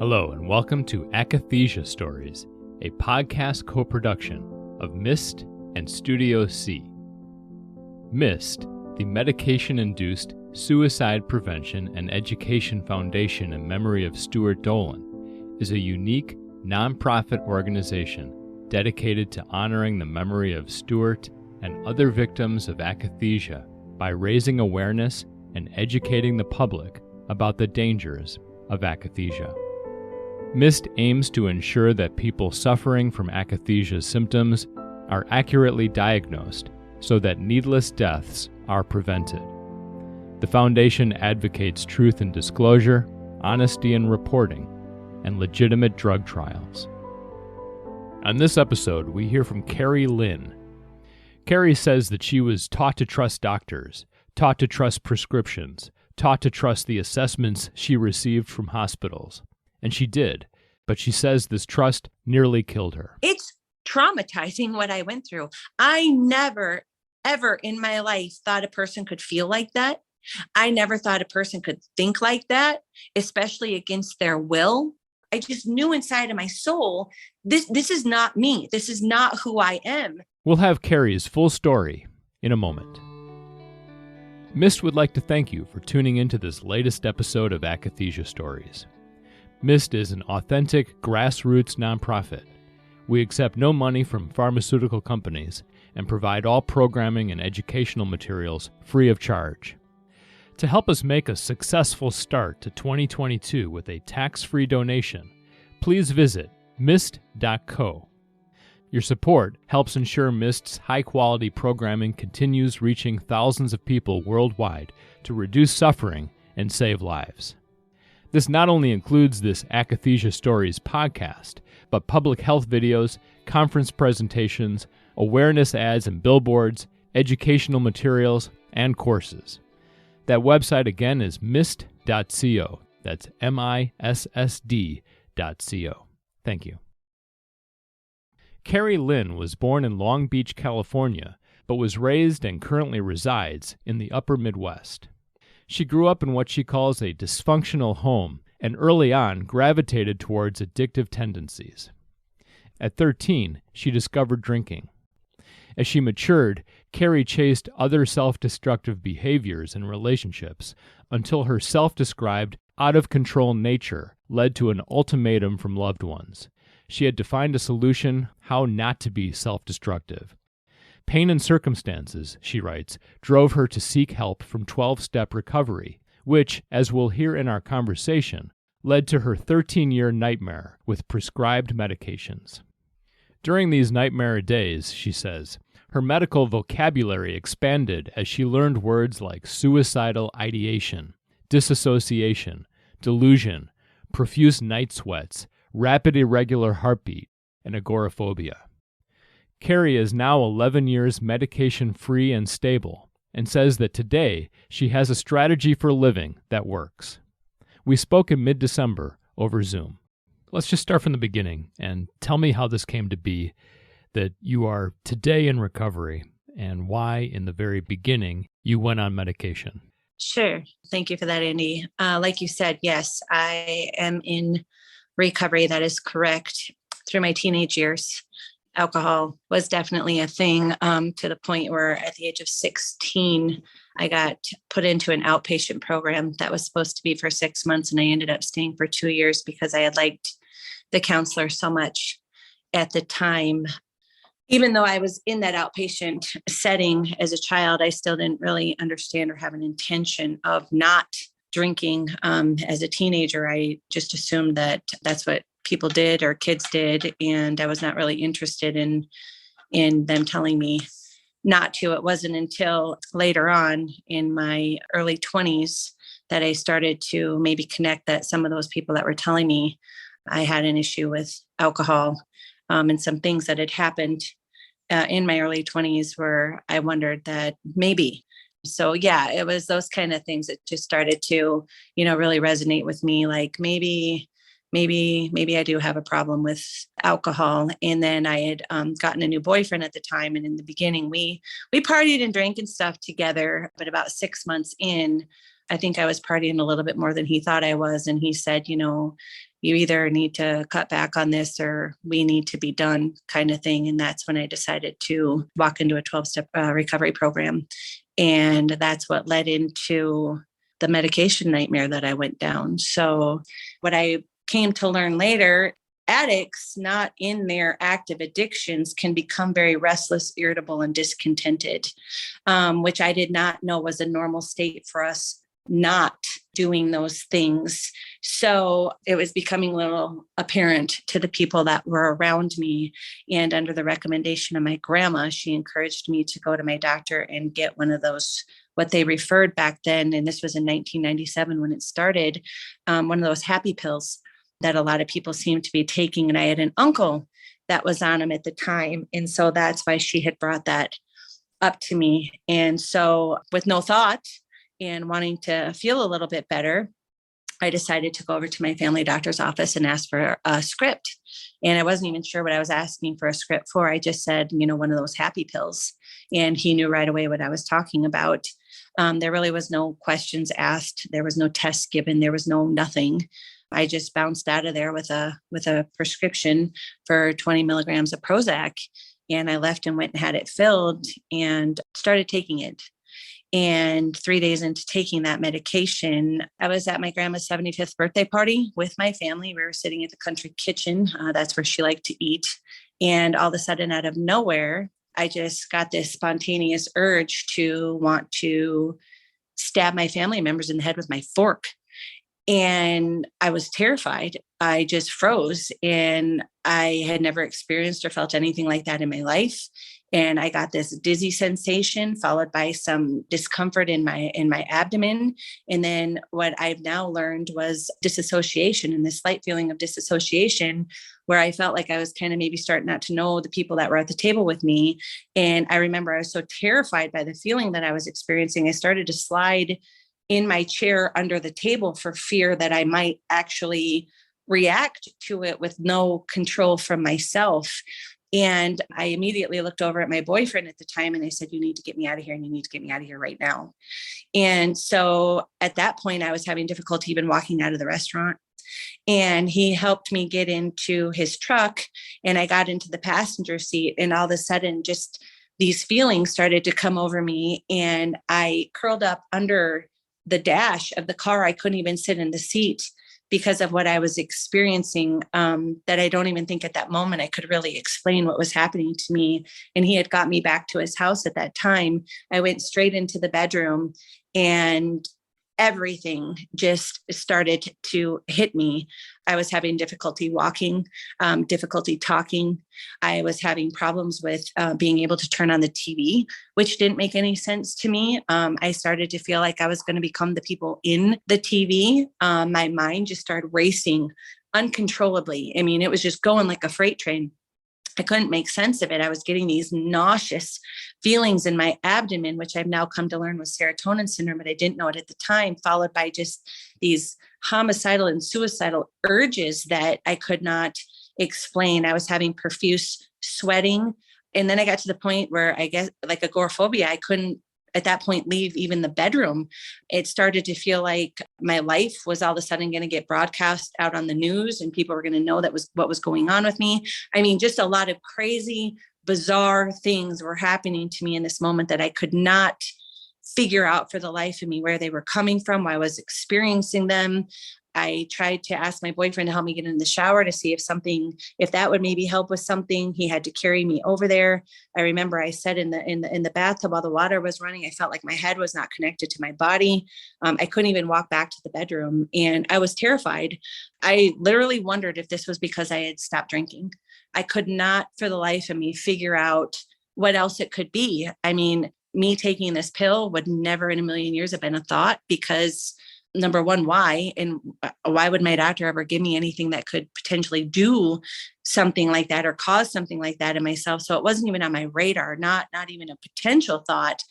Hello and welcome to Akathisia Stories, a podcast co-production of MIST and Studio C. MIST, the Medication-Induced Suicide Prevention and Education Foundation in memory of Stuart Dolan, is a unique, nonprofit organization dedicated to honoring the memory of Stuart and other victims of akathisia by raising awareness and educating the public about the dangers of akathisia. MIST aims to ensure that people suffering from akathisia symptoms are accurately diagnosed so that needless deaths are prevented. The foundation advocates truth in disclosure, honesty in reporting, and legitimate drug trials. On this episode, we hear from Kerri Lynn. Kerri says that she was taught to trust doctors, taught to trust prescriptions, taught to trust the assessments she received from hospitals. And she did, but she says this trust nearly killed her. It's traumatizing what I went through. I never, ever in my life thought a person could feel like that. I never thought a person could think like that, especially against their will. I just knew inside of my soul, this is not me. This is not who I am. We'll have Kerri's full story in a moment. MIST would like to thank you for tuning into this latest episode of Akathisia Stories. MIST is an authentic, grassroots nonprofit. We accept no money from pharmaceutical companies and provide all programming and educational materials free of charge. To help us make a successful start to 2022 with a tax-free donation, please visit mist.co. Your support helps ensure MIST's high-quality programming continues reaching thousands of people worldwide to reduce suffering and save lives. This not only includes this Akathisia Stories podcast, but public health videos, conference presentations, awareness ads and billboards, educational materials, and courses. That website again is mist.co. That's MISSD.co. Thank you. Kerri Lynn was born in Long Beach, California, but was raised and currently resides in the upper Midwest. She grew up in what she calls a dysfunctional home and early on gravitated towards addictive tendencies. At 13, she discovered drinking. As she matured, Kerri chased other self-destructive behaviors and relationships until her self-described, out-of-control nature led to an ultimatum from loved ones. She had to find a solution how not to be self-destructive. Pain and circumstances, she writes, drove her to seek help from 12-step recovery, which, as we'll hear in our conversation, led to her 13-year nightmare with prescribed medications. During these nightmare days, she says, her medical vocabulary expanded as she learned words like suicidal ideation, disassociation, delusion, profuse night sweats, rapid irregular heartbeat, and agoraphobia. Kerri is now 11 years medication-free and stable, and says that today she has a strategy for living that works. We spoke in mid-December over Zoom. Let's just start from the beginning and tell me how this came to be that you are today in recovery and why in the very beginning you went on medication. Sure. Thank you for that, Andy. Like you said, yes, I am in recovery. That is correct. Through my teenage years, alcohol was definitely a thing to the point where at the age of 16, I got put into an outpatient program that was supposed to be for 6 months. And I ended up staying for 2 years because I had liked the counselor so much at the time. Even though I was in that outpatient setting as a child, I still didn't really understand or have an intention of not drinking. As a teenager, I just assumed that that's what people did or kids did. And I was not really interested in them telling me not to. It wasn't until later on in my early 20s that I started to maybe connect that some of those people that were telling me I had an issue with alcohol and some things that had happened in my early 20s where I wondered that maybe. So yeah, it was those kind of things that just started to, really resonate with me. Like maybe I do have a problem with alcohol. And then I had gotten a new boyfriend at the time. And in the beginning, we partied and drank and stuff together. But about 6 months in, I think I was partying a little bit more than he thought I was. And he said, you either need to cut back on this or we need to be done kind of thing. And that's when I decided to walk into a 12-step recovery program. And that's what led into the medication nightmare that I went down. So what I came to learn later, addicts not in their active addictions can become very restless, irritable, and discontented, which I did not know was a normal state for us not doing those things. So it was becoming a little apparent to the people that were around me. And under the recommendation of my grandma, she encouraged me to go to my doctor and get one of those, what they referred back then, and this was in 1997 when it started, one of those happy pills that a lot of people seem to be taking. And I had an uncle that was on them at the time. And so that's why she had brought that up to me. And so with no thought and wanting to feel a little bit better, I decided to go over to my family doctor's office and ask for a script. And I wasn't even sure what I was asking for a script for. I just said, one of those happy pills. And he knew right away what I was talking about. There really was no questions asked. There was no tests given. There was no nothing. I just bounced out of there with a prescription for 20 milligrams of Prozac. And I left and went and had it filled and started taking it. And 3 days into taking that medication, I was at my grandma's 75th birthday party with my family. We were sitting at the country kitchen. That's where she liked to eat. And all of a sudden, out of nowhere, I just got this spontaneous urge to want to stab my family members in the head with my fork. And I was terrified. I just froze, and I had never experienced or felt anything like that in my life. And I got this dizzy sensation followed by some discomfort in my abdomen. And then what I've now learned was disassociation, and this slight feeling of disassociation where I felt like I was kind of maybe starting not to know the people that were at the table with me. And I remember I was so terrified by the feeling that I was experiencing. I started to slide in my chair under the table for fear that I might actually react to it with no control from myself. And I immediately looked over at my boyfriend at the time and I said, you need to get me out of here, and you need to get me out of here right now. And so at that point, I was having difficulty even walking out of the restaurant. And he helped me get into his truck, and I got into the passenger seat, and all of a sudden just these feelings started to come over me, and I curled up under the dash of the car. I couldn't even sit in the seat because of what I was experiencing, that I don't even think at that moment I could really explain what was happening to me. And he had got me back to his house at that time. I went straight into the bedroom, and everything just started to hit me. I was having difficulty walking, difficulty talking. I was having problems with being able to turn on the TV, which didn't make any sense to me. I started to feel like I was going to become the people in the TV. My mind just started racing uncontrollably. I mean, it was just going like a freight train. I couldn't make sense of it. I was getting these nauseous feelings in my abdomen, which I've now come to learn was serotonin syndrome, but I didn't know it at the time, followed by just these homicidal and suicidal urges that I could not explain. I was having profuse sweating. And then I got to the point where I guess like agoraphobia, I couldn't at that point leave even the bedroom. It started to feel like my life was all of a sudden going to get broadcast out on the news, and people were going to know that was what was going on with me. I mean, just a lot of crazy, bizarre things were happening to me in this moment that I could not figure out for the life of me where they were coming from, why I was experiencing them. I tried to ask my boyfriend to help me get in the shower to see if that would maybe help with something. He had to carry me over there. I remember I said in the bathtub while the water was running, I felt like my head was not connected to my body. I couldn't even walk back to the bedroom, and I was terrified. I literally wondered if this was because I had stopped drinking. I could not for the life of me figure out what else it could be. I mean, me taking this pill would never in a million years have been a thought, because number one, why? And why would my doctor ever give me anything that could potentially do something like that or cause something like that in myself? So it wasn't even on my radar, not even a potential thought.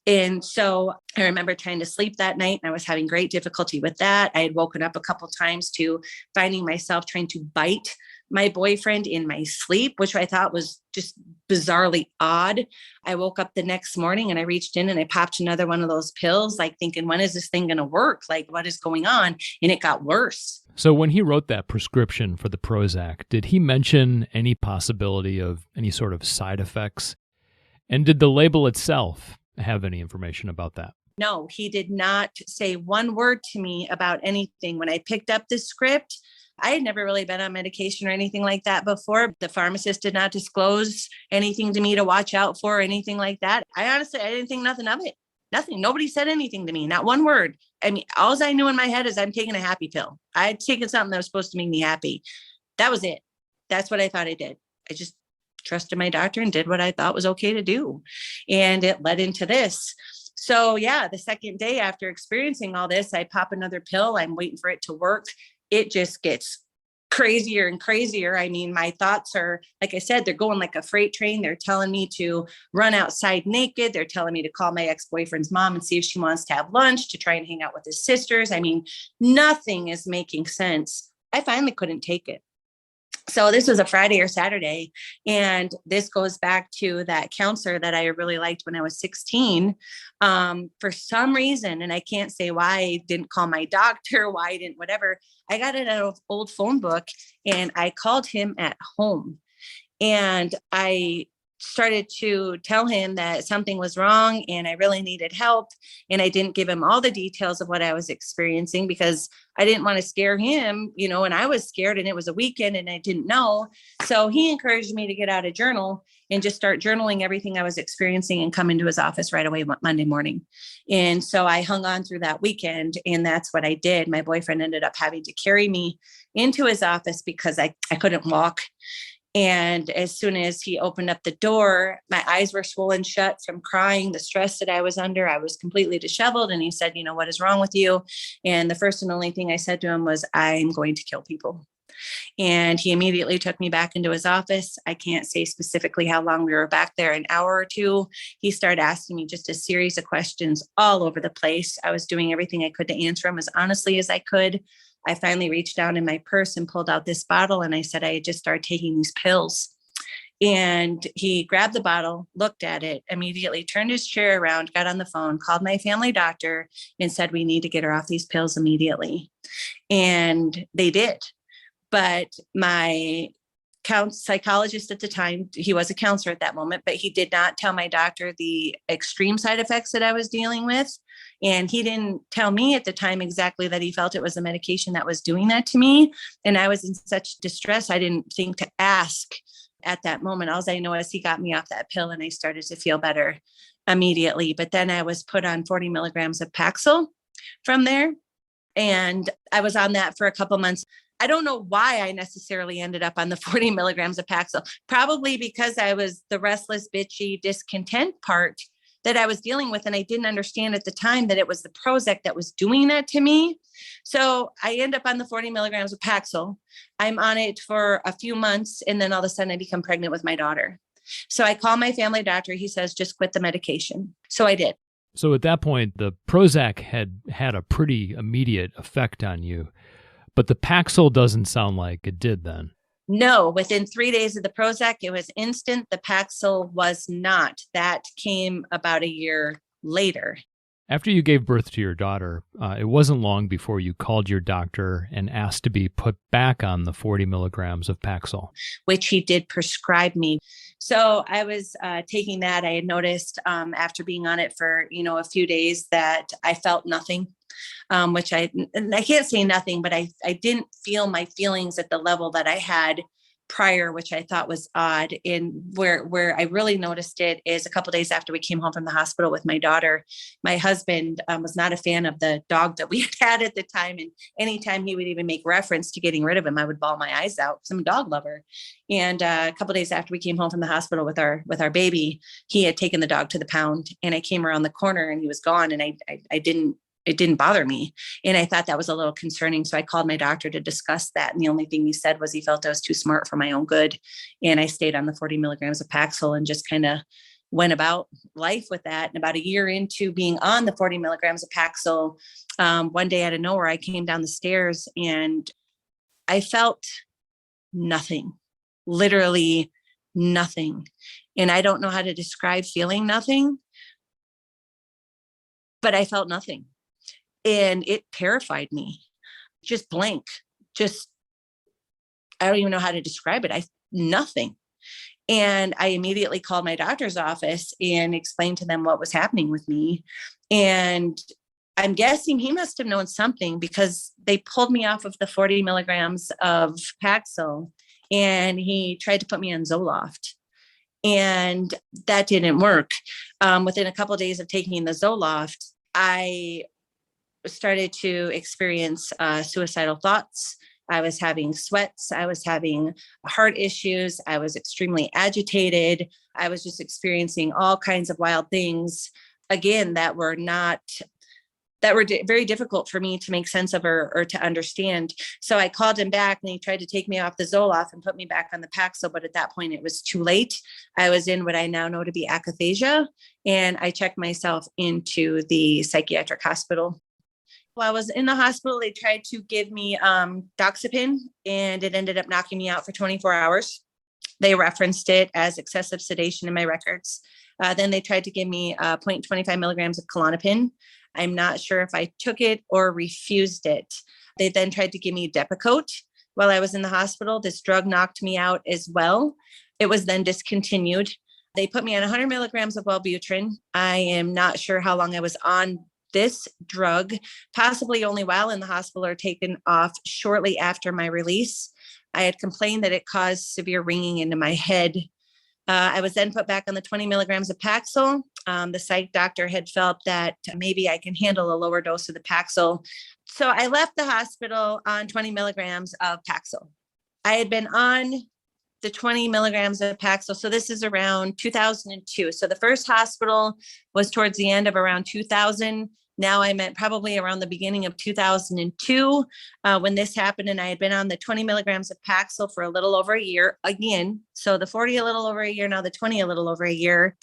And so I remember trying to sleep that night, and I was having great difficulty with that. I had woken up a couple times to finding myself trying to bite my boyfriend in my sleep, which I thought was just bizarrely odd. I woke up the next morning and I reached in and I popped another one of those pills, like thinking, when is this thing going to work? Like, what is going on? And it got worse. So when he wrote that prescription for the Prozac, did he mention any possibility of any sort of side effects? And did the label itself have any information about that? No, he did not say one word to me about anything. When I picked up this script, I had never really been on medication or anything like that before. The pharmacist did not disclose anything to me to watch out for or anything like that. I didn't think nothing of it. Nothing. Nobody said anything to me. Not one word. I mean, all I knew in my head is I'm taking a happy pill. I had taken something that was supposed to make me happy. That was it. That's what I thought I did. I just trusted my doctor and did what I thought was okay to do. And it led into this. So yeah, the second day after experiencing all this, I pop another pill. I'm waiting for it to work. It just gets crazier and crazier. I mean, my thoughts are, like I said, they're going like a freight train. They're telling me to run outside naked. They're telling me to call my ex-boyfriend's mom and see if she wants to have lunch, to try and hang out with his sisters. I mean, nothing is making sense. I finally couldn't take it. So this was a Friday or Saturday. And this goes back to that counselor that I really liked when I was 16. For some reason, and I can't say why I didn't call my doctor, why I didn't, whatever. I got it out of an old phone book and I called him at home. And I started to tell him that something was wrong and I really needed help. And I didn't give him all the details of what I was experiencing because I didn't want to scare him, and I was scared and it was a weekend and I didn't know. So he encouraged me to get out a journal and just start journaling everything I was experiencing and come into his office right away Monday morning. And so I hung on through that weekend and that's what I did. My boyfriend ended up having to carry me into his office because I couldn't walk. And as soon as he opened up the door, my eyes were swollen shut from crying, the stress that I was under. I was completely disheveled. And he said, what is wrong with you? And the first and only thing I said to him was, I'm going to kill people. And he immediately took me back into his office. I can't say specifically how long we were back there, an hour or two. He started asking me just a series of questions all over the place. I was doing everything I could to answer him as honestly as I could. I finally reached down in my purse and pulled out this bottle. And I said, I had just started taking these pills. And he grabbed the bottle, looked at it, immediately turned his chair around, got on the phone, called my family doctor and said, we need to get her off these pills immediately. And they did. But my psychologist at the time, he was a counselor at that moment, but he did not tell my doctor the extreme side effects that I was dealing with. And he didn't tell me at the time exactly that he felt it was the medication that was doing that to me. And I was in such distress, I didn't think to ask at that moment. All I know is he got me off that pill and I started to feel better immediately. But then I was put on 40 milligrams of Paxil from there. And I was on that for a couple months. I don't know why I necessarily ended up on the 40 milligrams of Paxil, probably because I was the restless, bitchy, discontent part that I was dealing with. And I didn't understand at the time that it was the Prozac that was doing that to me. So I end up on the 40 milligrams of Paxil. I'm on it for a few months. And then all of a sudden I become pregnant with my daughter. So I call my family doctor. He says, just quit the medication. So I did. So at that point, the Prozac had a pretty immediate effect on you. But the Paxil doesn't sound like it did then. No, within 3 days of the Prozac, it was instant. The Paxil was not. That came about a year later. After you gave birth to your daughter, it wasn't long before you called your doctor and asked to be put back on the 40 milligrams of Paxil, which he did prescribe me. So I was taking that. I had noticed after being on it for, a few days that I felt nothing. Which I can't say nothing, but I didn't feel my feelings at the level that I had prior, which I thought was odd. And where I really noticed it is a couple of days after we came home from the hospital with my daughter. My husband was not a fan of the dog that we had at the time. And anytime he would even make reference to getting rid of him, I would bawl my eyes out. I'm a dog lover. And a couple of days after we came home from the hospital with our baby, he had taken the dog to the pound and I came around the corner and he was gone. And it didn't bother me. And I thought that was a little concerning. So I called my doctor to discuss that. And the only thing he said was he felt I was too smart for my own good. And I stayed on the 40 milligrams of Paxil and just kind of went about life with that. And about a year into being on the 40 milligrams of Paxil, one day out of nowhere, I came down the stairs and I felt nothing, literally nothing. And I don't know how to describe feeling nothing, but I felt nothing. And it terrified me, just blank, just, I don't even know how to describe it. Nothing. And I immediately called my doctor's office and explained to them what was happening with me. And I'm guessing he must have known something, because they pulled me off of the 40 milligrams of Paxil and he tried to put me on Zoloft. And that didn't work. Within a couple of days of taking the Zoloft, I started to experience suicidal thoughts. I was having sweats. I was having heart issues. I was extremely agitated. I was just experiencing all kinds of wild things, again, that were very difficult for me to make sense of or to understand. So I called him back and he tried to take me off the Zoloft and put me back on the Paxil. But at that point, it was too late. I was in what I now know to be akathisia, and I checked myself into the psychiatric hospital. While I was in the hospital, they tried to give me doxepin, and it ended up knocking me out for 24 hours. They referenced it as excessive sedation in my records. Then they tried to give me 0.25 milligrams of Klonopin. I'm not sure if I took it or refused it. They then tried to give me Depakote while I was in the hospital. This drug knocked me out as well. It was then discontinued. They put me on 100 milligrams of Wellbutrin. I am not sure how long I was on this drug, possibly only while in the hospital or taken off shortly after my release. I had complained that it caused severe ringing into my head. I was then put back on the 20 milligrams of Paxil. The psych doctor had felt that maybe I can handle a lower dose of the Paxil. So I left the hospital on 20 milligrams of Paxil. I had been on the 20 milligrams of Paxil. So this is around 2002. So the first hospital was towards the end of around 2000. Now I'm at probably around the beginning of 2002 when this happened. And I had been on the 20 milligrams of Paxil for a little over a year again. So the 40 a little over a year, now the 20 a little over a year.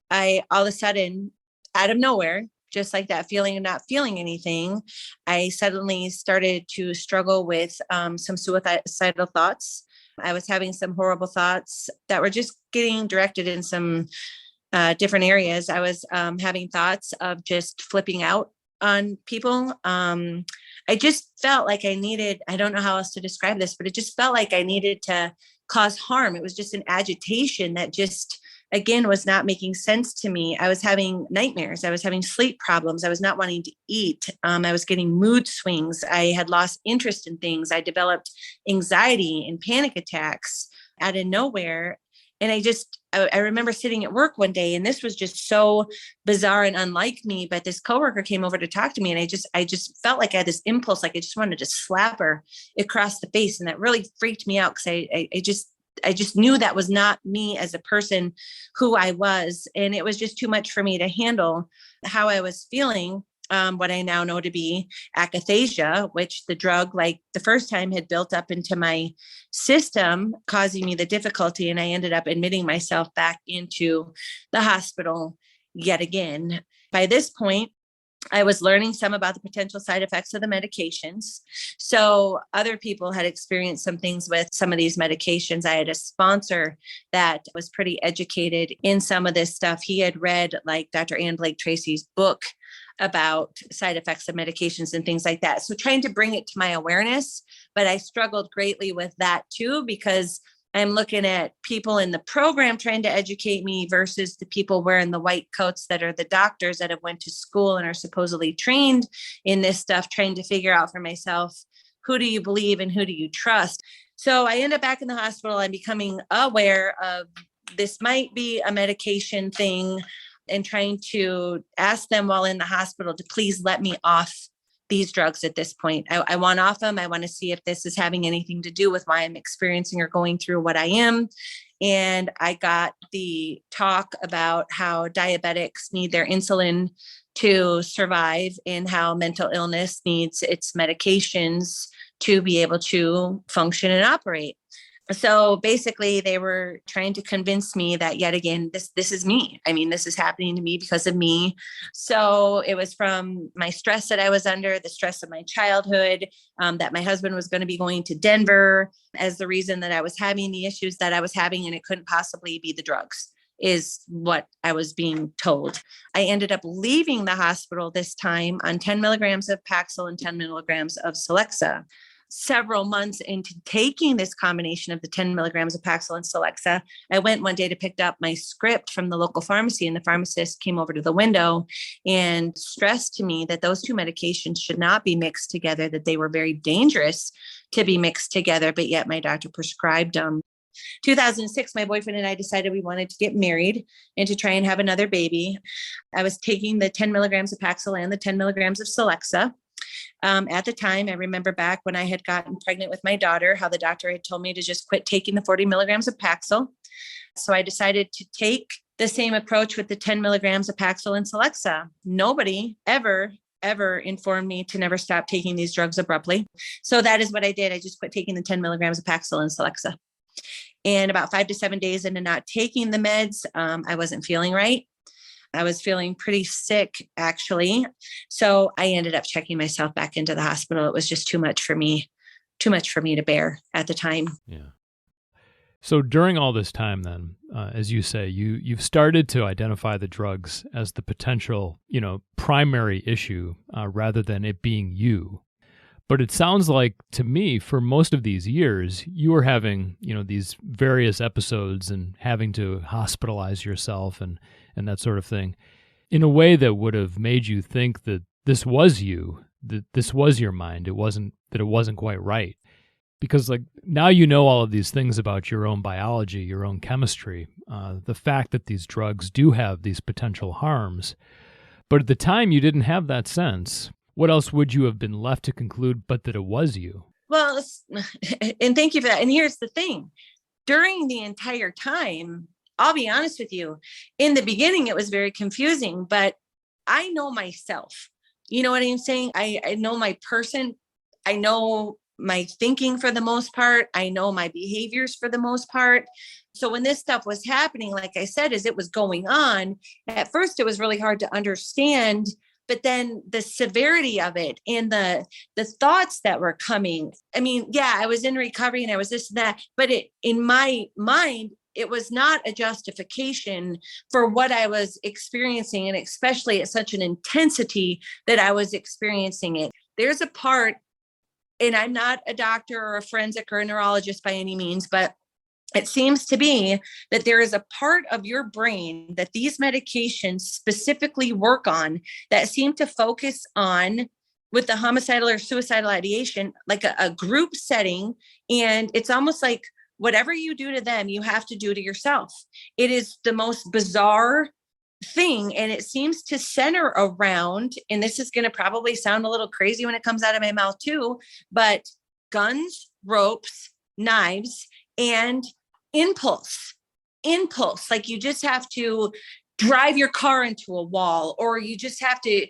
I all of a sudden, out of nowhere, just like that feeling of not feeling anything, I suddenly started to struggle with some suicidal thoughts. I was having some horrible thoughts that were just getting directed in some different areas. I was having thoughts of just flipping out on people. I just felt like I don't know how else to describe this, but it just felt like I needed to cause harm. It was just an agitation that just, again, was not making sense to me. I was having nightmares. I was having sleep problems. I was not wanting to eat. I was getting mood swings. I had lost interest in things. I developed anxiety and panic attacks out of nowhere. And I remember sitting at work one day, and this was just so bizarre and unlike me, but this coworker came over to talk to me, and I just felt like I had this impulse, like I just wanted to slap her across the face. And that really freaked me out, because I just knew that was not me as a person, who I was. And it was just too much for me to handle how I was feeling. What I now know to be akathisia, which the drug, like the first time, had built up into my system, causing me the difficulty. And I ended up admitting myself back into the hospital yet again. By this point, I was learning some about the potential side effects of the medications. So other people had experienced some things with some of these medications. I had a sponsor that was pretty educated in some of this stuff. He had read like Dr. Ann Blake Tracy's book about side effects of medications and things like that. So trying to bring it to my awareness, but I struggled greatly with that too, because I'm looking at people in the program trying to educate me versus the people wearing the white coats that are the doctors that have went to school and are supposedly trained in this stuff, trying to figure out for myself, who do you believe and who do you trust? So I end up back in the hospital. I'm becoming aware of this might be a medication thing, and trying to ask them while in the hospital to please let me off these drugs at this point. I want off them. I want to see if this is having anything to do with why I'm experiencing or going through what I am. And I got the talk about how diabetics need their insulin to survive, and how mental illness needs its medications to be able to function and operate. So basically they were trying to convince me that yet again, this is me. I mean, this is happening to me because of me. So it was from my stress that I was under, the stress of my childhood, that my husband was going to be going to Denver as the reason that I was having the issues that I was having, and it couldn't possibly be the drugs, is what I was being told. I ended up leaving the hospital this time on 10 milligrams of Paxil and 10 milligrams of Celexa. Several months into taking this combination of the 10 milligrams of Paxil and Celexa, I went one day to pick up my script from the local pharmacy, and the pharmacist came over to the window and stressed to me that those two medications should not be mixed together, that they were very dangerous to be mixed together, but yet my doctor prescribed them. 2006, my boyfriend and I decided we wanted to get married and to try and have another baby. I was taking the 10 milligrams of Paxil and the 10 milligrams of Celexa. At the time, I remember back when I had gotten pregnant with my daughter, how the doctor had told me to just quit taking the 40 milligrams of Paxil. So I decided to take the same approach with the 10 milligrams of Paxil and Celexa. Nobody ever informed me to never stop taking these drugs abruptly. So that is what I did. I just quit taking the 10 milligrams of Paxil and Celexa. And about 5 to 7 days into not taking the meds, I wasn't feeling right. I was feeling pretty sick, actually. So I ended up checking myself back into the hospital. It was just too much for me to bear at the time. Yeah. So during all this time then, as you say, you've started to identify the drugs as the potential, primary issue rather than it being you. But it sounds like to me, for most of these years, you were having, these various episodes and having to hospitalize yourself and that sort of thing in a way that would have made you think that this was you, that this was your mind. It wasn't quite right. Because now you know all of these things about your own biology, your own chemistry, the fact that these drugs do have these potential harms. But at the time, you didn't have that sense. What else would you have been left to conclude but that it was you? Well, and thank you for that. And here's the thing. During the entire time, I'll be honest with you, in the beginning, it was very confusing, but I know myself. You know what I'm saying? I know my person. I know my thinking for the most part. I know my behaviors for the most part. So when this stuff was happening, like I said, as it was going on, at first it was really hard to understand. But then the severity of it and the thoughts that were coming. I mean, yeah, I was in recovery and I was this and that, but in my mind, it was not a justification for what I was experiencing, and especially at such an intensity that I was experiencing it. There's a part, and I'm not a doctor or a forensic or a neurologist by any means, but it seems to be that there is a part of your brain that these medications specifically work on that seem to focus on with the homicidal or suicidal ideation, like a group setting. And it's almost like whatever you do to them, you have to do to yourself. It is the most bizarre thing. And it seems to center around, and this is going to probably sound a little crazy when it comes out of my mouth too, but guns, ropes, knives, and impulse. Like you just have to drive your car into a wall, or you just have to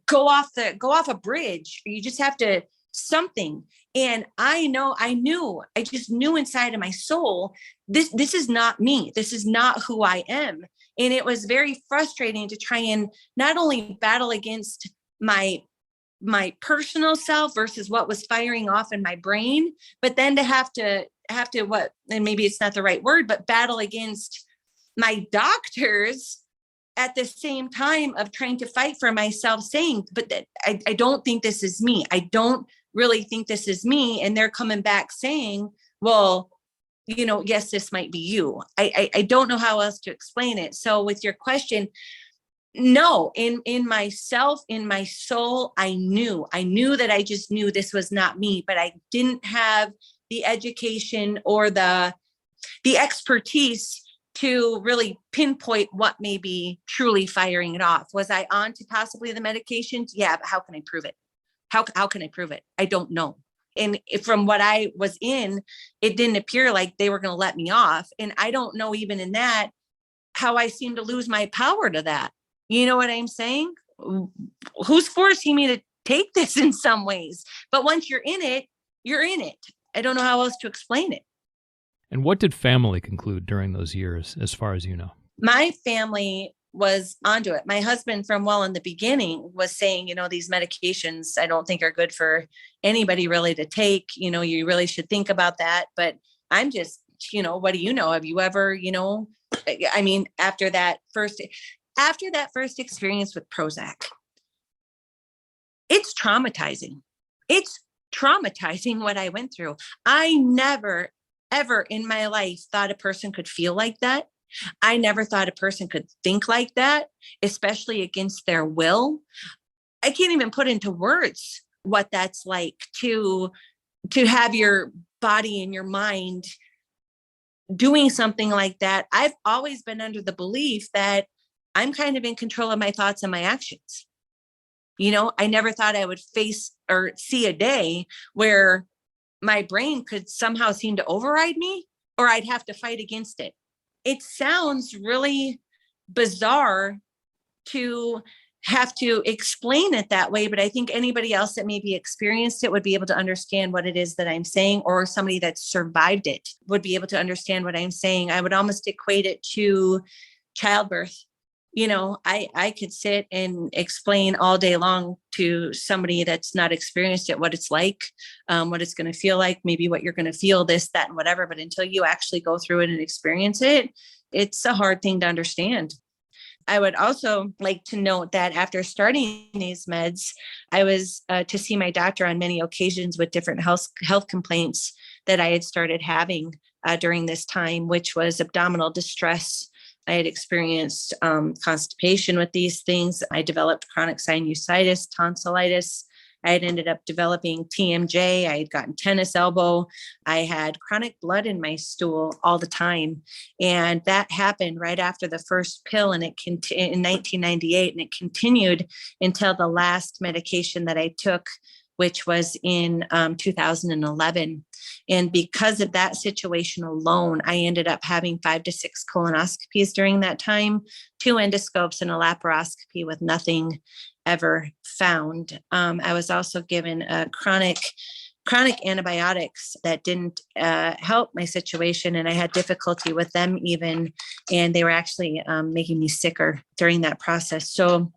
go off a bridge, or you just have to something. And I just knew inside of my soul, this is not me. This is not who I am. And it was very frustrating to try and not only battle against my personal self versus what was firing off in my brain, but then to have to what, and maybe it's not the right word, but battle against my doctors at the same time of trying to fight for myself, saying, but that I don't think this is me. I don't really think this is me. And they're coming back saying, well, yes, this might be you. I don't know how else to explain it. So with your question, no, in myself, in my soul, I knew that I just knew this was not me, but I didn't have the education or the expertise to really pinpoint what may be truly firing it off. Was I on to possibly the medications? Yeah, but how can I prove it? How can I prove it? I don't know. And from what I was in, it didn't appear like they were going to let me off. And I don't know, even in that, how I seem to lose my power to that. You know what I'm saying? Who's forcing me to take this in some ways? But once you're in it, you're in it. I don't know how else to explain it. And what did family conclude during those years, as far as you know? My family was onto it. My husband, from well in the beginning, was saying, these medications I don't think are good for anybody really to take. You really should think about that. But I'm just, what do you know? Have you ever, after that first experience with Prozac, it's traumatizing. It's traumatizing what I went through. I never, ever in my life thought a person could feel like that. I never thought a person could think like that, especially against their will. I can't even put into words what that's like to have your body and your mind doing something like that. I've always been under the belief that I'm kind of in control of my thoughts and my actions. I never thought I would face or see a day where my brain could somehow seem to override me, or I'd have to fight against it. It sounds really bizarre to have to explain it that way, but I think anybody else that maybe experienced it would be able to understand what it is that I'm saying, or somebody that survived it would be able to understand what I'm saying. I would almost equate it to childbirth. I could sit and explain all day long to somebody that's not experienced it, what it's like, what it's going to feel like, maybe what you're going to feel, this, that, and whatever. But until you actually go through it and experience it, it's a hard thing to understand. I would also like to note that after starting these meds, I was to see my doctor on many occasions with different health complaints that I had started having during this time, which was abdominal distress. I had experienced constipation with these things. I developed chronic sinusitis, tonsillitis. I had ended up developing TMJ. I had gotten tennis elbow. I had chronic blood in my stool all the time. And that happened right after the first pill, and in 1998. And it continued until the last medication that I took, which was in 2011. And because of that situation alone, I ended up having 5 to 6 colonoscopies during that time, 2 endoscopes and a laparoscopy with nothing ever found. I was also given chronic antibiotics that didn't help my situation, and I had difficulty with them even, and they were actually making me sicker during that process. So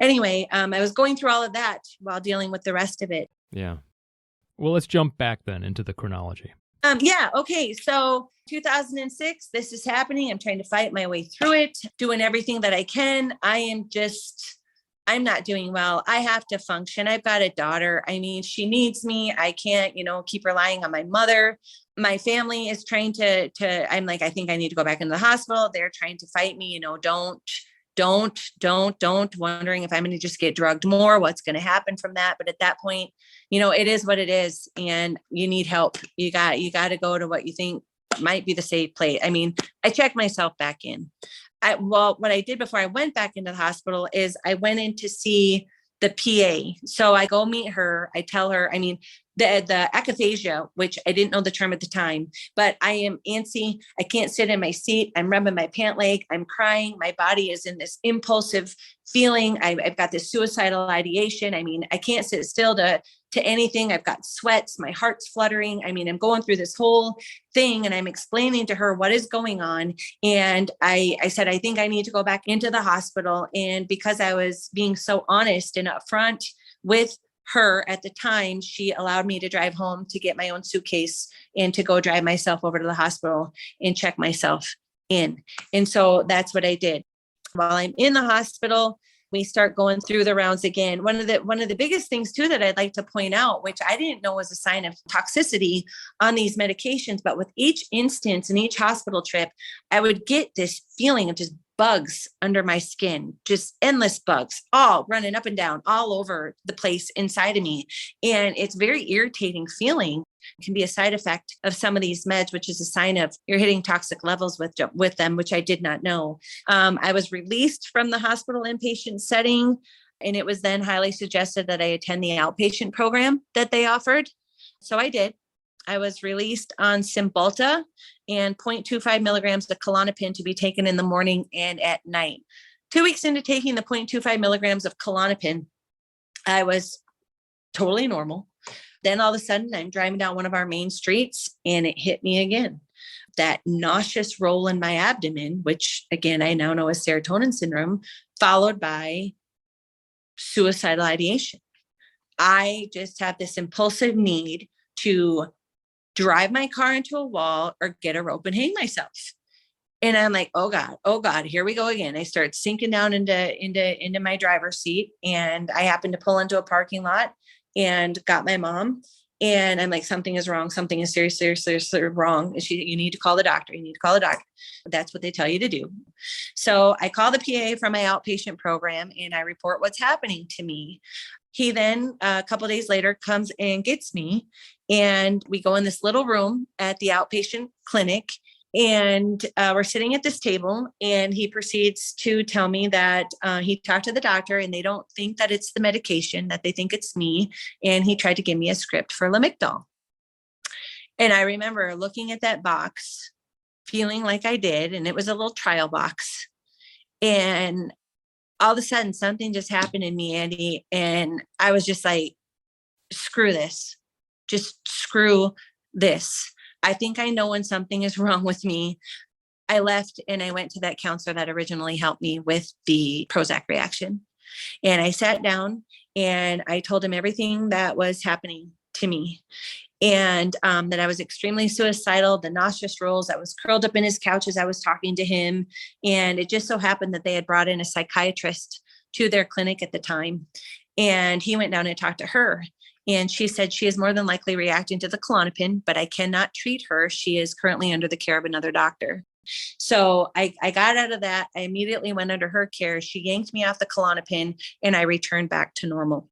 anyway, I was going through all of that while dealing with the rest of it. Yeah. Well, let's jump back then into the chronology. Okay. So 2006, this is happening. I'm trying to fight my way through it, doing everything that I can. I'm not doing well. I have to function. I've got a daughter. I mean, she needs me. I can't, keep relying on my mother. My family is trying to, I'm like, I think I need to go back into the hospital. They're trying to fight me, don't, wondering if I'm going to just get drugged more, what's going to happen from that. But at that point, it is what it is, and you need help. You got to go to what you think might be the safe place. I mean, I checked myself back in. What I did before I went back into the hospital is I went in to see the PA. So I go meet her. I tell her, the akathisia, which I didn't know the term at the time, but I am antsy. I can't sit in my seat. I'm rubbing my pant leg. I'm crying. My body is in this impulsive feeling. I've got this suicidal ideation. I can't sit still to anything. I've got sweats. My heart's fluttering. I'm going through this whole thing, and I'm explaining to her what is going on. And I said, I think I need to go back into the hospital. And because I was being so honest and upfront with her at the time, she allowed me to drive home to get my own suitcase and to go drive myself over to the hospital and check myself in. And so that's what I did. While I'm in the hospital, we start going through the rounds again. One of the biggest things too that I'd like to point out, which I didn't know was a sign of toxicity on these medications, but with each instance and each hospital trip, I would get this feeling of just bugs under my skin, just endless bugs, all running up and down all over the place inside of me. And it's very irritating feeling. It can be a side effect of some of these meds, which is a sign of you're hitting toxic levels with them, which I did not know. I was released from the hospital inpatient setting, and it was then highly suggested that I attend the outpatient program that they offered. So I did. I was released on Cymbalta and 0.25 milligrams of Klonopin to be taken in the morning and at night. 2 weeks into taking the 0.25 milligrams of Klonopin, I was totally normal. Then all of a sudden I'm driving down one of our main streets and it hit me again. that nauseous roll in my abdomen, which again, I now know is serotonin syndrome, followed by suicidal ideation. I just have this impulsive need to drive my car into a wall or get a rope and hang myself. And I'm like, oh God, here we go again. I start sinking down into my driver's seat, and I happened to pull into a parking lot and got my mom. And I'm like, something is wrong. Something is seriously wrong. You need to call the doctor. You need to call the doctor. That's what they tell you to do. So I call the PA from my outpatient program and I report what's happening to me. He then, a couple of days later, comes and gets me, and we go in this little room at the outpatient clinic, and we're sitting at this table, and he proceeds to tell me that he talked to the doctor and they don't think that it's the medication, that they think it's me. And he tried to give me a script for Lamictal. And I remember looking at that box, feeling like I did, and it was a little trial box. And all of a sudden, something just happened in me, Andy. And I was just like, screw this. Just screw this. I think I know when something is wrong with me. I left and I went to that counselor that originally helped me with the Prozac reaction. And I sat down and I told him everything that was happening to me. And that I was extremely suicidal, the nauseous rolls. I was curled up in his couch as I was talking to him. And it just so happened that they had brought in a psychiatrist to their clinic at the time. And he went down and talked to her. And she said she is more than likely reacting to the Klonopin, but I cannot treat her. She is currently under the care of another doctor. So I got out of that. I immediately went under her care. She yanked me off the Klonopin and I returned back to normal.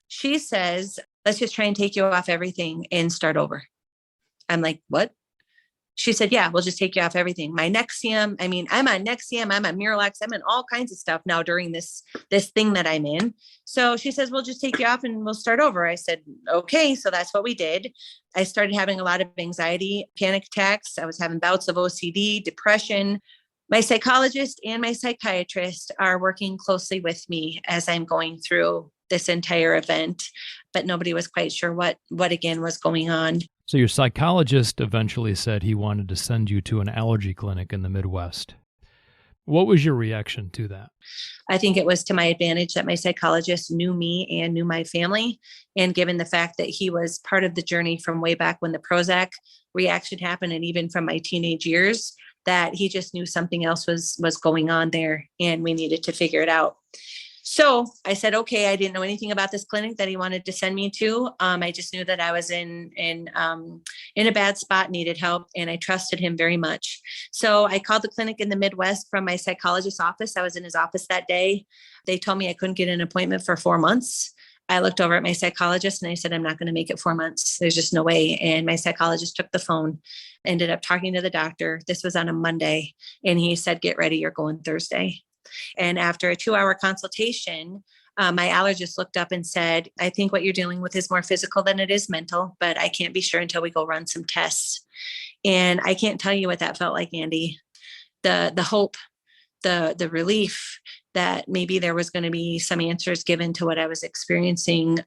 She says, let's just try and take you off everything and start over. I'm like, what? She said, yeah, we'll just take you off everything. My Nexium, I'm on Nexium, I'm on Miralax, I'm on all kinds of stuff now during this thing that I'm in. So she says, we'll just take you off and we'll start over. I said, okay. So that's what we did. I started having a lot of anxiety, panic attacks. I was having bouts of OCD, depression. My psychologist and my psychiatrist are working closely with me as I'm going through this entire event, but nobody was quite sure what again was going on. So your psychologist eventually said he wanted to send you to an allergy clinic in the Midwest. What was your reaction to that? I think it was to my advantage that my psychologist knew me and knew my family. And given the fact that he was part of the journey from way back when the Prozac reaction happened, and even from my teenage years, that he just knew something else was going on there and we needed to figure it out. So I said, okay, I didn't know anything about this clinic that he wanted to send me to. I just knew that I was in a bad spot, needed help, and I trusted him very much. So I called the clinic in the Midwest from my psychologist's office. I was in his office that day. They told me I couldn't get an appointment for 4 months. I looked over at my psychologist and I said, I'm not going to make it 4 months. There's just no way. And my psychologist took the phone, ended up talking to the doctor. This was on a Monday. And he said, get ready, you're going Thursday. And after a 2-hour consultation, my allergist looked up and said, I think what you're dealing with is more physical than it is mental, but I can't be sure until we go run some tests. And I can't tell you what that felt like, Andy. The hope, the relief that maybe there was going to be some answers given to what I was experiencing.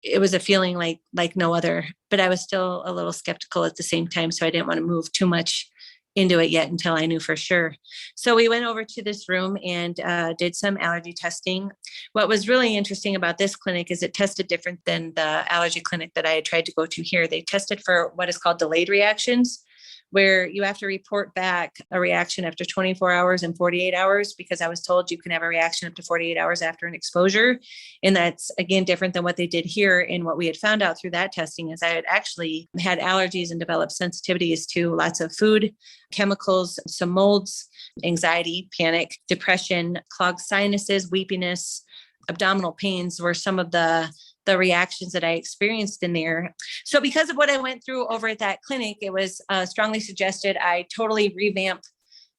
It was a feeling like no other, but I was still a little skeptical at the same time. So I didn't want to move too much into it yet until I knew for sure. So we went over to this room and did some allergy testing. What was really interesting about this clinic is it tested different than the allergy clinic that I had tried to go to here. They tested for what is called delayed reactions, where you have to report back a reaction after 24 hours and 48 hours, because I was told you can have a reaction up to 48 hours after an exposure. And that's, again, different than what they did here. And what we had found out through that testing is I had actually had allergies and developed sensitivities to lots of food, chemicals, some molds, anxiety, panic, depression, clogged sinuses, weepiness, abdominal pains were some of the reactions that I experienced in there. So because of what I went through over at that clinic, it was strongly suggested I totally revamp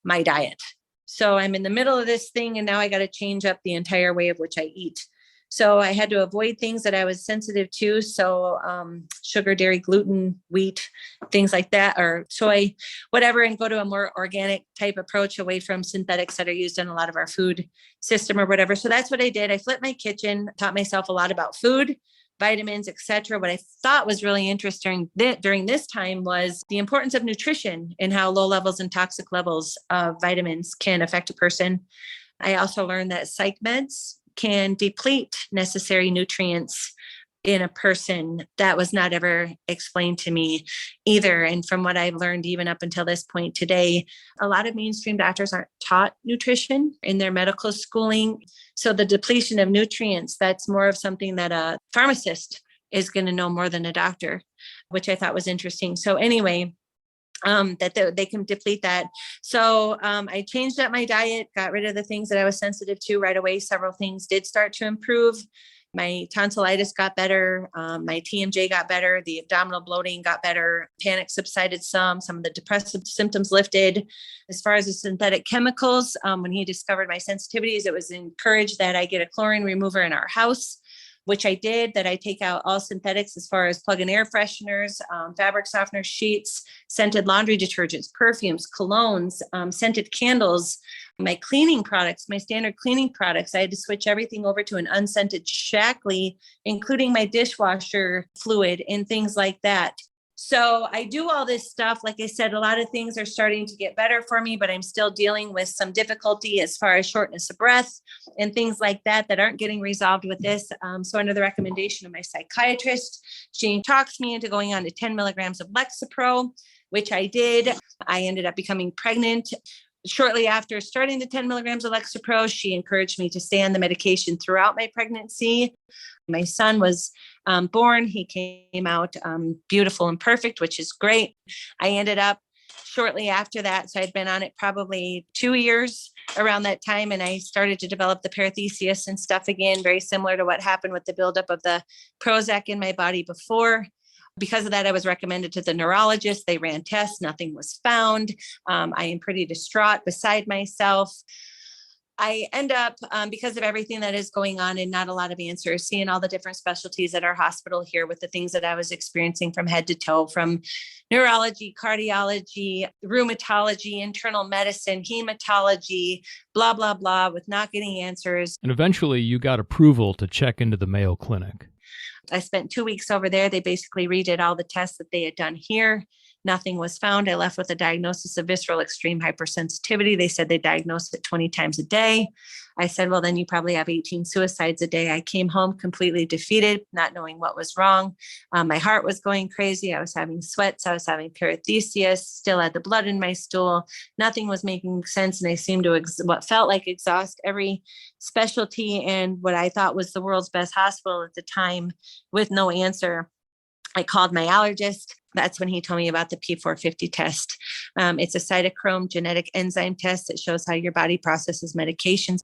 my diet. So I'm in the middle of this thing and now I got to change up the entire way of which I eat. So I had to avoid things that I was sensitive to. So sugar, dairy, gluten, wheat, things like that, or soy, whatever, and go to a more organic type approach away from synthetics that are used in a lot of our food system or whatever. So that's what I did. I flipped my kitchen, taught myself a lot about food, vitamins, etc. What I thought was really interesting during this time was the importance of nutrition and how low levels and toxic levels of vitamins can affect a person. I also learned that psych meds can deplete necessary nutrients in a person. That was not ever explained to me either. And from what I've learned, even up until this point today, a lot of mainstream doctors aren't taught nutrition in their medical schooling. So the depletion of nutrients, that's more of something that a pharmacist is going to know more than a doctor, which I thought was interesting. So anyway, that they can deplete that. So I changed up my diet, got rid of the things that I was sensitive to right away. Several things did start to improve. My tonsillitis got better. My TMJ got better. The abdominal bloating got better. Panic subsided some of the depressive symptoms lifted. As far as the synthetic chemicals, when he discovered my sensitivities, it was encouraged that I get a chlorine remover in our house, which I did, that I take out all synthetics as far as plug-in air fresheners, fabric softeners, sheets, scented laundry detergents, perfumes, colognes, scented candles, my cleaning products, my standard cleaning products. I had to switch everything over to an unscented Shackley, including my dishwasher fluid and things like that. So I do all this stuff. Like I said, a lot of things are starting to get better for me, but I'm still dealing with some difficulty as far as shortness of breath and things like that aren't getting resolved with this. So under the recommendation of my psychiatrist, she talks me into going on to 10 milligrams of Lexapro, which I did. I ended up becoming pregnant. Shortly after starting the 10 milligrams of Lexapro, she encouraged me to stay on the medication throughout my pregnancy. My son was born. He came out beautiful and perfect, which is great. I ended up shortly after that, so I'd been on it probably 2 years around that time, and I started to develop the paresthesias and stuff again, very similar to what happened with the buildup of the Prozac in my body before. Because of that, I was recommended to the neurologist. They ran tests. Nothing was found. I am pretty distraught, beside myself. I end up, because of everything that is going on and not a lot of answers, seeing all the different specialties at our hospital here with the things that I was experiencing from head to toe, from neurology, cardiology, rheumatology, internal medicine, hematology, blah, blah, blah, with not getting answers. And eventually you got approval to check into the Mayo Clinic. I spent 2 weeks over there. They basically redid all the tests that they had done here. Nothing was found. I left with a diagnosis of visceral extreme hypersensitivity. They said they diagnosed it 20 times a day. I said, well, then you probably have 18 suicides a day. I came home completely defeated, not knowing what was wrong. My heart was going crazy. I was having sweats. I was having paresthesias, still had the blood in my stool. Nothing was making sense. And I seemed to what felt like exhaust every specialty and what I thought was the world's best hospital at the time with no answer. I called my allergist. That's when he told me about the P450 test. It's a cytochrome genetic enzyme test that shows how your body processes medications.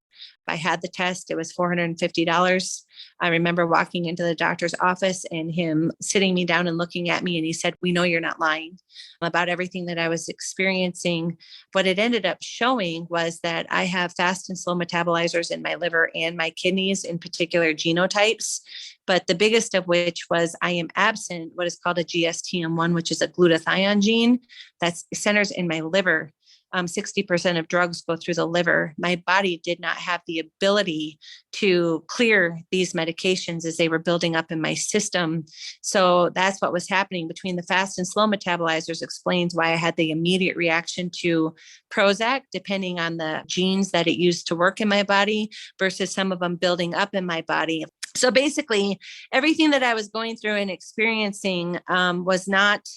I had the test. It was $450. I remember walking into the doctor's office and him sitting me down and looking at me. And he said, we know you're not lying about everything that I was experiencing. What it ended up showing was that I have fast and slow metabolizers in my liver and my kidneys, in particular genotypes. But the biggest of which was I am absent what is called a GSTM1, which is a glutathione gene that centers in my liver. 60% of drugs go through the liver. My body did not have the ability to clear these medications as they were building up in my system. So that's what was happening between the fast and slow metabolizers explains why I had the immediate reaction to Prozac, depending on the genes that it used to work in my body versus some of them building up in my body. So basically, everything that I was going through and experiencing was not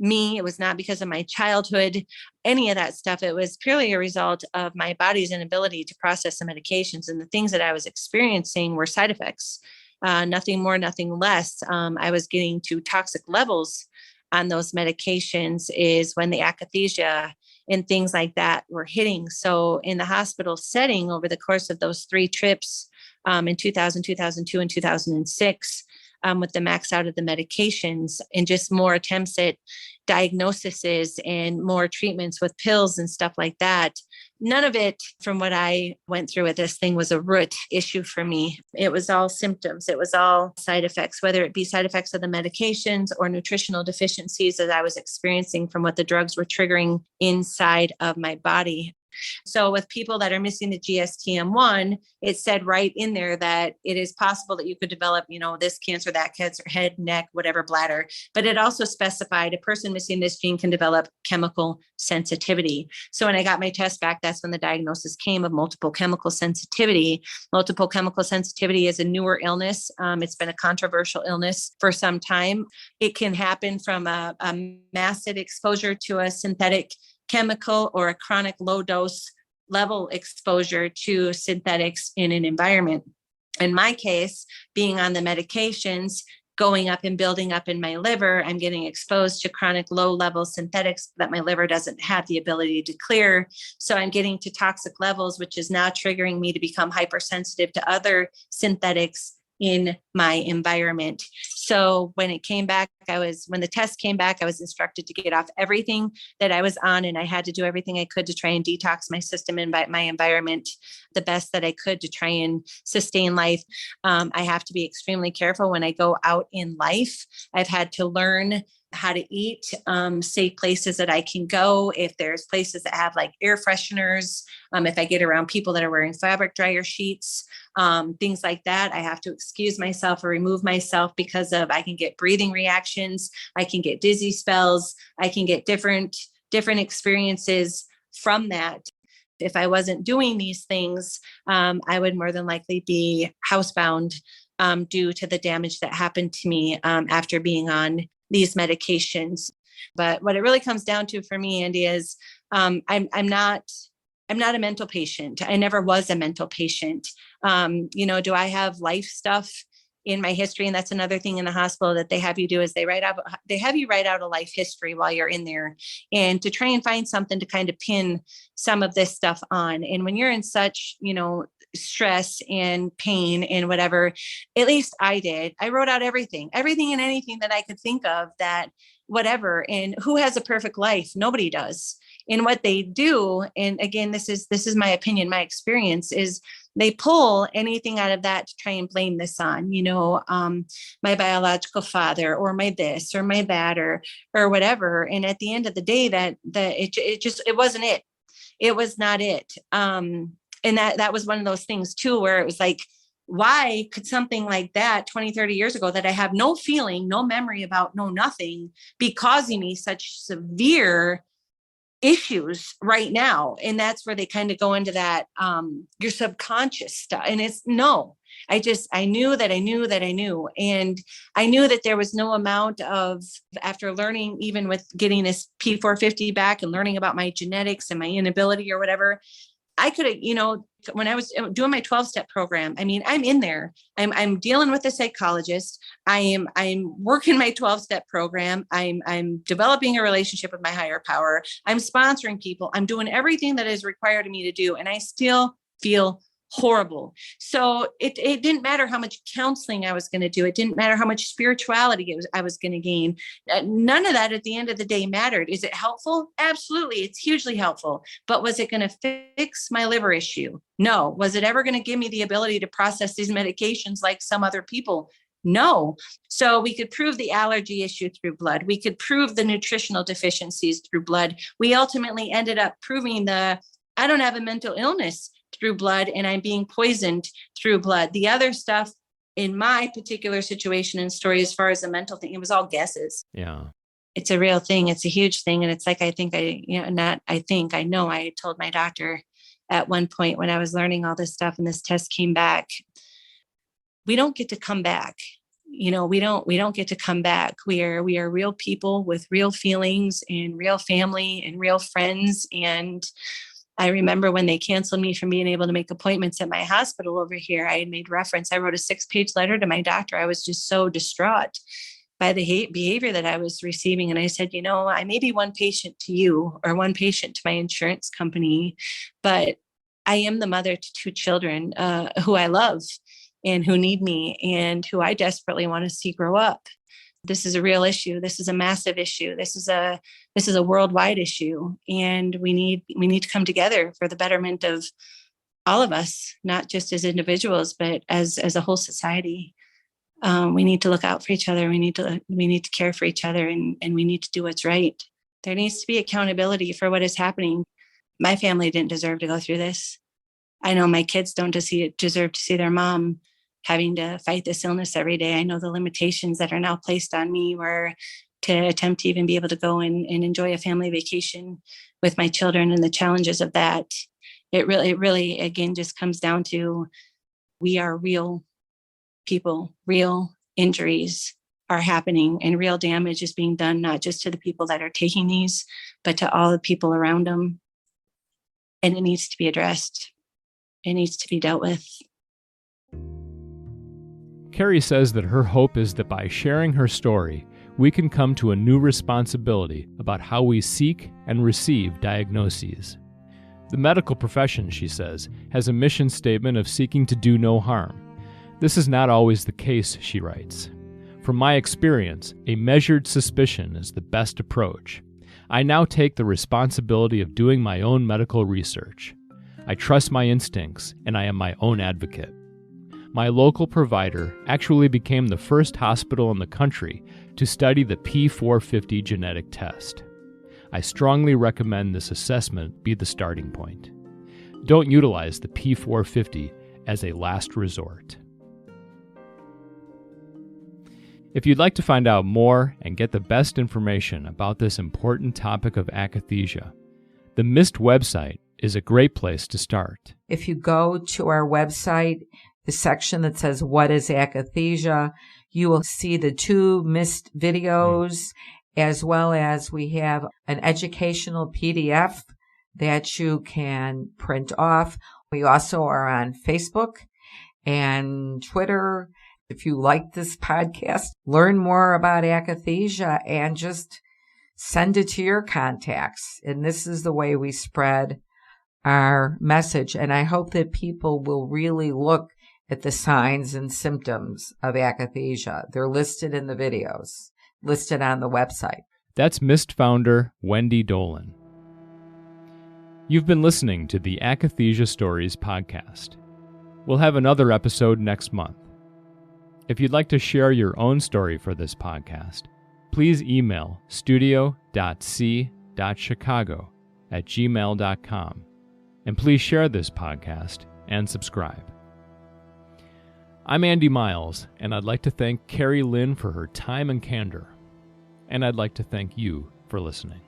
me. It was not because of my childhood, any of that stuff. It was purely a result of my body's inability to process the medications. And the things that I was experiencing were side effects, nothing more, nothing less. I was getting to toxic levels on those medications is when the akathisia and things like that were hitting. So in the hospital setting over the course of those 3 trips in 2000, 2002, and 2006, with the max out of the medications and just more attempts at diagnoses and more treatments with pills and stuff like that. None of it from what I went through with this thing was a root issue for me. It was all symptoms. It was all side effects, whether it be side effects of the medications or nutritional deficiencies that I was experiencing from what the drugs were triggering inside of my body. So with people that are missing the GSTM1, it said right in there that it is possible that you could develop, this cancer, that cancer, head, neck, whatever, bladder. But it also specified a person missing this gene can develop chemical sensitivity. So when I got my test back, that's when the diagnosis came of multiple chemical sensitivity. Multiple chemical sensitivity is a newer illness. It's been a controversial illness for some time. It can happen from a massive exposure to a synthetic chemical or a chronic low dose level exposure to synthetics in an environment. In my case, being on the medications, going up and building up in my liver, I'm getting exposed to chronic low level synthetics that my liver doesn't have the ability to clear. So I'm getting to toxic levels, which is now triggering me to become hypersensitive to other synthetics in my environment. So when it came back, when the test came back, I was instructed to get off everything that I was on, and I had to do everything I could to try and detox my system and my environment the best that I could to try and sustain life. I have to be extremely careful when I go out in life. I've had to learn how to eat, safe places that I can go. If there's places that have like air fresheners, if I get around people that are wearing fabric dryer sheets, things like that, I have to excuse myself or remove myself because I can get breathing reactions. I can get dizzy spells. I can get different experiences from that. If I wasn't doing these things, I would more than likely be housebound due to the damage that happened to me after being on these medications. But what it really comes down to for me, Andy, is I'm not a mental patient. I never was a mental patient. Do I have life stuff in my history? And that's another thing in the hospital that they have you do is they have you write out a life history while you're in there, and to try and find something to kind of pin some of this stuff on. And when you're in such, stress and pain and whatever, at least I did. I wrote out everything and anything that I could think of that whatever. And who has a perfect life? Nobody does. And what they do, and again, this is my opinion, my experience, is they pull anything out of that to try and blame this on, my biological father or my this or my that or whatever. And at the end of the day, that it wasn't it. It was not it. And that was one of those things too, where it was like, why could something like that 20, 30 years ago that I have no feeling, no memory about, no nothing, be causing me such severe issues right now? And that's where they kind of go into that, your subconscious stuff. And it's no, I knew that I knew that I knew. And I knew that there was no amount of, after learning, even with getting this P450 back and learning about my genetics and my inability or whatever, I could have, when I was doing my 12-step program, I'm in there, I'm dealing with a psychologist. I'm working my 12-step program. I'm developing a relationship with my higher power. I'm sponsoring people. I'm doing everything that is required of me to do. And I still feel horrible. So it didn't matter how much counseling I was going to do. It didn't matter how much spirituality I was going to gain. None of that at the end of the day mattered. Is it helpful? Absolutely. It's hugely helpful. But was it going to fix my liver issue? No. Was it ever going to give me the ability to process these medications like some other people? No. So we could prove the allergy issue through blood. We could prove the nutritional deficiencies through blood. We ultimately ended up proving I don't have a mental illness through blood, and I'm being poisoned through blood. The other stuff in my particular situation and story, as far as the mental thing, it was all guesses. Yeah. It's a real thing. It's a huge thing. And it's like, I know I told my doctor at one point when I was learning all this stuff and this test came back, we don't get to come back. We don't get to come back. We are real people with real feelings and real family and real friends. And I remember when they canceled me from being able to make appointments at my hospital over here, I had made reference. I wrote a 6-page letter to my doctor. I was just so distraught by the behavior that I was receiving. And I said, I may be one patient to you or one patient to my insurance company, but I am the mother to 2 children who I love and who need me and who I desperately want to see grow up. This is a real issue. This is a massive issue. This is a worldwide issue. And we need to come together for the betterment of all of us, not just as individuals, but as a whole society. We need to look out for each other. We need to care for each other, and we need to do what's right. There needs to be accountability for what is happening. my family didn't deserve to go through this. I know my kids don't deserve to see their mom having to fight this illness every day. I know the limitations that are now placed on me were to attempt to even be able to go and enjoy a family vacation with my children and the challenges of that. It really, again, just comes down to we are real people, real injuries are happening and real damage is being done, not just to the people that are taking these, but to all the people around them. And it needs to be addressed. It needs to be dealt with. Kerri says that her hope is that by sharing her story, we can come to a new responsibility about how we seek and receive diagnoses. The medical profession, she says, has a mission statement of seeking to do no harm. This is not always the case, she writes. From my experience, a measured suspicion is the best approach. I now take the responsibility of doing my own medical research. I trust my instincts, and I am my own advocate. My local provider actually became the first hospital in the country to study the P450 genetic test. I strongly recommend this assessment be the starting point. Don't utilize the P450 as a last resort. If you'd like to find out more and get the best information about this important topic of akathisia, the MIST website is a great place to start. If you go to our website, the section that says, "What is akathisia?" you will see the 2 MIST videos, as well as we have an educational PDF that you can print off. We also are on Facebook and Twitter. If you like this podcast, learn more about akathisia and just send it to your contacts. And this is the way we spread our message. And I hope that people will really look at the signs and symptoms of akathisia. They're listed in the videos, listed on the website. That's MIST founder Wendy Dolan. You've been listening to the Akathisia Stories podcast. We'll have another episode next month. If you'd like to share your own story for this podcast, please email studio.c.chicago@gmail.com, and please share this podcast and subscribe. I'm Andy Miles, and I'd like to thank Kerri Lynn for her time and candor. And I'd like to thank you for listening.